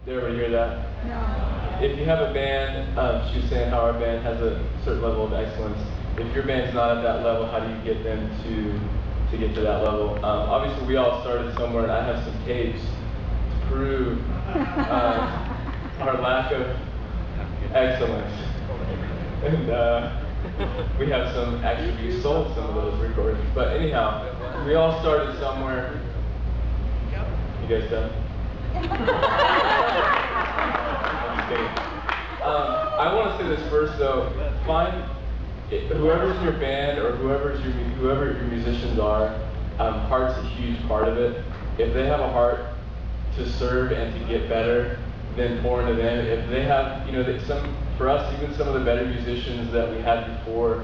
Did everybody hear that? No. If you have a band, she was saying how our band has a certain level of excellence. If your band's not at that level, how do you get them to get to that level? Obviously, we all started somewhere, and I have some tapes to prove our lack of excellence. And we have some, actually, we sold some of those recordings. But anyhow, we all started somewhere. You guys done? I want to say this first though. Find whoever's in your band or whoever your musicians are. Heart's a huge part of it. If they have a heart to serve and to get better, then pour into them. If they have, for us, even some of the better musicians that we had before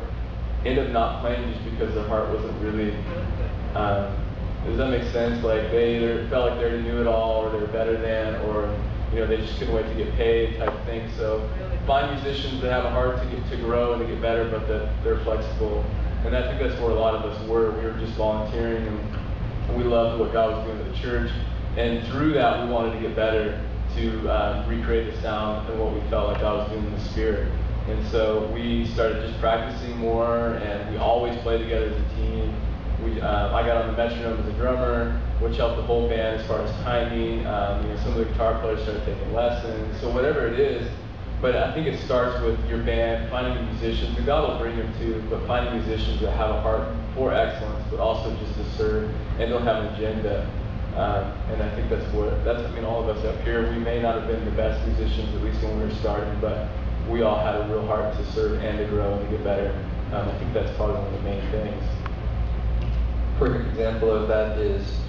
end up not playing just because their heart wasn't really. Does that make sense? Like they either felt like they already knew it all, or they were better than, or they just couldn't wait to get paid, type of thing. So find musicians that have a heart to grow and to get better, but that they're flexible. And I think that's where a lot of us were. We were just volunteering, and we loved what God was doing at the church. And through that, we wanted to get better, to recreate the sound and what we felt like God was doing in the Spirit. And so we started just practicing more, and we always played together as a team. I got on the metronome as a drummer, which helped the whole band as far as timing. Some of the guitar players started taking lessons. So whatever it is, but I think it starts with your band, finding musicians, and God will bring them too, but finding musicians that have a heart for excellence, but also just to serve, and don't have an agenda. And I think that's all of us up here, we may not have been the best musicians, at least when we were starting, but we all had a real heart to serve and to grow and to get better. I think that's probably one of the main things. Perfect example of that is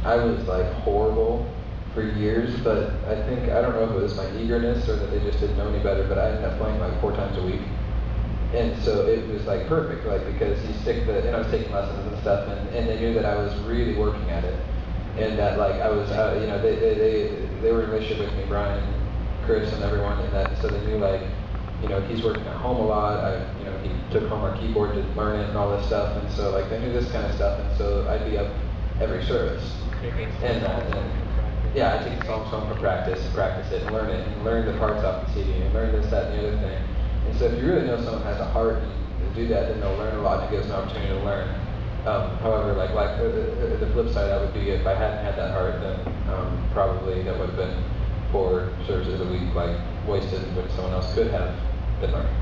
I was like horrible for years, but I don't know if it was my eagerness or that they just didn't know any better, but I ended up playing like 4 times a week. And so it was like perfect, like because I was taking lessons and stuff, and they knew that I was really working at it. And that like I was, they were in a relationship with me, Brian, Chris, and everyone, and that, so they knew like, he's working at home a lot. He took home our keyboard to learn it and all this stuff, and so like they knew this kind of stuff, and so I'd be up every service. And yeah, I take the songs home for practice it, and learn it, and learn the parts off the CD, and learn this, that, and the other thing. And so if you really know someone has a heart to do that, then they'll learn a lot, and it gives an opportunity to learn. However, like the flip side, that would be if I hadn't had that heart, then probably that would have been 4 services a week, like wasted when someone else could have been learning.